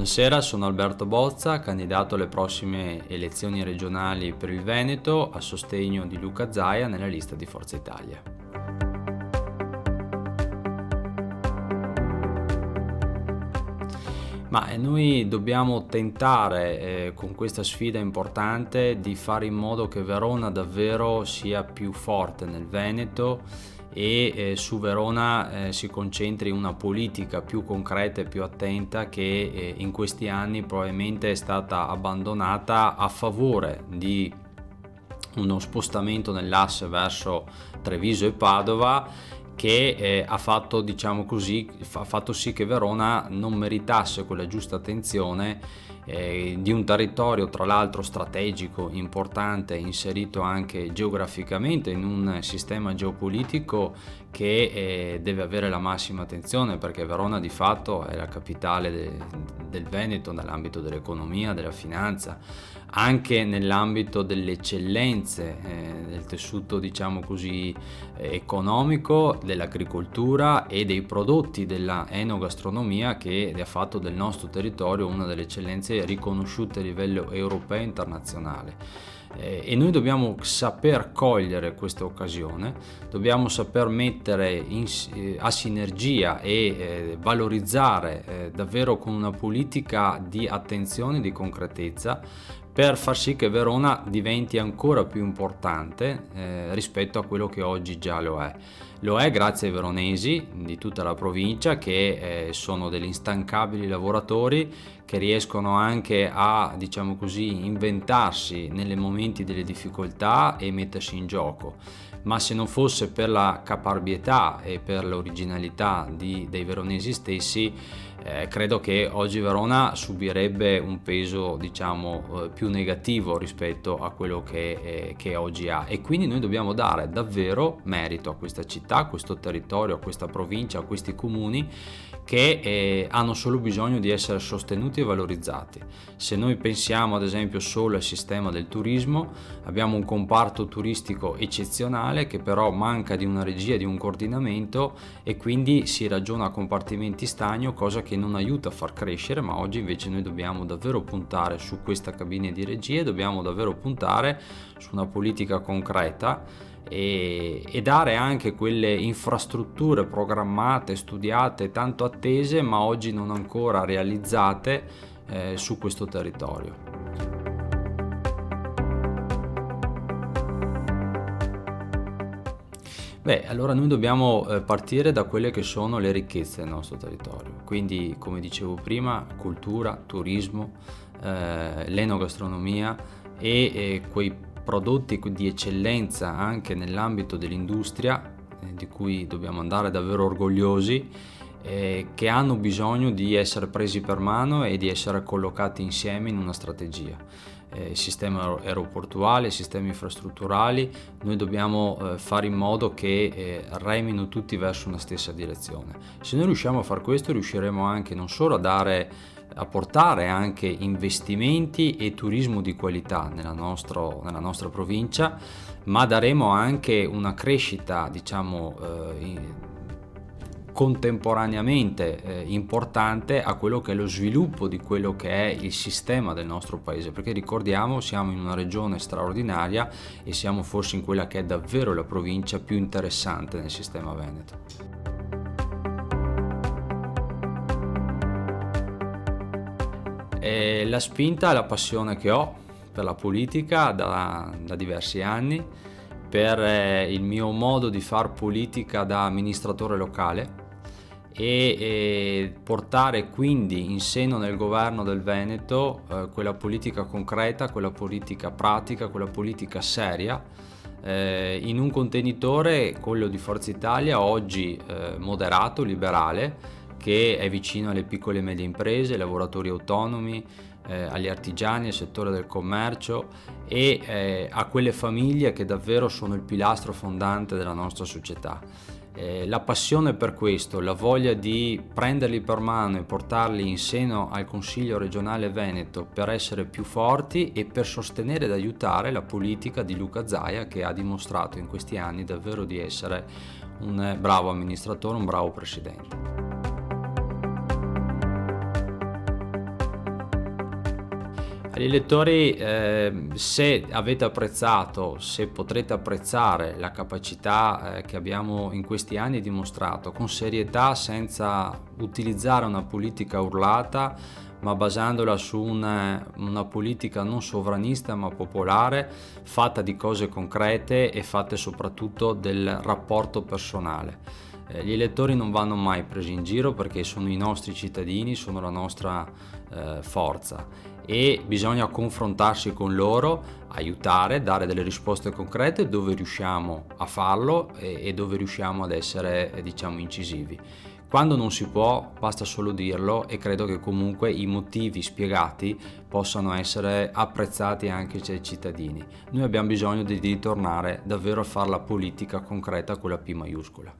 Buonasera, sono Alberto Bozza, candidato alle prossime elezioni regionali per il Veneto a sostegno di Luca Zaia nella lista di Forza Italia. Ma noi dobbiamo tentare con questa sfida importante di fare in modo che Verona davvero sia più forte nel Veneto e su Verona si concentri una politica più concreta e più attenta che in questi anni probabilmente è stata abbandonata a favore di uno spostamento nell'asse verso Treviso e Padova che ha fatto, ha fatto sì che Verona non meritasse quella giusta attenzione di un territorio tra l'altro strategico, importante, inserito anche geograficamente in un sistema geopolitico che deve avere la massima attenzione, perché Verona di fatto è la capitale del Veneto nell'ambito dell'economia, della finanza, anche nell'ambito delle eccellenze del tessuto economico, dell'agricoltura e dei prodotti della enogastronomia, che ha fatto del nostro territorio una delle eccellenze riconosciute a livello europeo e internazionale. E noi dobbiamo saper cogliere questa occasione, dobbiamo saper mettere a sinergia e valorizzare davvero con una politica di attenzione e di concretezza per far sì che Verona diventi ancora più importante rispetto a quello che oggi già lo è. Lo è grazie ai veronesi di tutta la provincia, che sono degli instancabili lavoratori che riescono anche a, inventarsi nei momenti delle difficoltà e mettersi in gioco. Ma se non fosse per la caparbietà e per l'originalità dei veronesi stessi, credo che oggi Verona subirebbe un peso più negativo rispetto a quello che oggi ha, e quindi noi dobbiamo dare davvero merito a questa città, a questo territorio, a questa provincia, a questi comuni che hanno solo bisogno di essere sostenuti e valorizzati. Se noi pensiamo ad esempio solo al sistema del turismo, abbiamo un comparto turistico eccezionale che però manca di una regia, di un coordinamento, e quindi si ragiona a compartimenti stagno, cosa che non aiuta a far crescere. Ma oggi invece noi dobbiamo davvero puntare su questa cabina di regia, dobbiamo davvero puntare su una politica concreta e dare anche quelle infrastrutture programmate, studiate, tanto attese ma oggi non ancora realizzate su questo territorio. Allora noi dobbiamo partire da quelle che sono le ricchezze del nostro territorio, quindi come dicevo prima, cultura, turismo, l'enogastronomia e quei prodotti di eccellenza anche nell'ambito dell'industria, di cui dobbiamo andare davvero orgogliosi, che hanno bisogno di essere presi per mano e di essere collocati insieme in una strategia. Il sistema aeroportuale, i sistemi infrastrutturali, noi dobbiamo fare in modo che remino tutti verso una stessa direzione. Se noi riusciamo a far questo, riusciremo anche non solo a portare anche investimenti e turismo di qualità nella nostra provincia, ma daremo anche una crescita contemporaneamente importante a quello che è lo sviluppo di quello che è il sistema del nostro paese, perché ricordiamo, siamo in una regione straordinaria e siamo forse in quella che è davvero la provincia più interessante nel sistema veneto. La spinta e la passione che ho per la politica da diversi anni, per il mio modo di far politica da amministratore locale e portare quindi in seno nel governo del Veneto quella politica concreta, quella politica pratica, quella politica seria, in un contenitore, quello di Forza Italia, oggi moderato, liberale, che è vicino alle piccole e medie imprese, ai lavoratori autonomi, agli artigiani, al settore del commercio e a quelle famiglie che davvero sono il pilastro fondante della nostra società. La passione per questo, la voglia di prenderli per mano e portarli in seno al Consiglio regionale Veneto per essere più forti e per sostenere ed aiutare la politica di Luca Zaia, che ha dimostrato in questi anni davvero di essere un bravo amministratore, un bravo presidente. Agli elettori, se avete apprezzato, se potrete apprezzare la capacità che abbiamo in questi anni dimostrato, con serietà, senza utilizzare una politica urlata, ma basandola su una politica non sovranista ma popolare, fatta di cose concrete e fatte soprattutto del rapporto personale. Gli elettori non vanno mai presi in giro perché sono i nostri cittadini, sono la nostra forza, e bisogna confrontarsi con loro, aiutare, dare delle risposte concrete dove riusciamo a farlo e dove riusciamo ad essere, diciamo, incisivi. Quando non si può, basta solo dirlo, e credo che comunque i motivi spiegati possano essere apprezzati anche dai cittadini. Noi abbiamo bisogno di ritornare davvero a fare la politica concreta con la P maiuscola.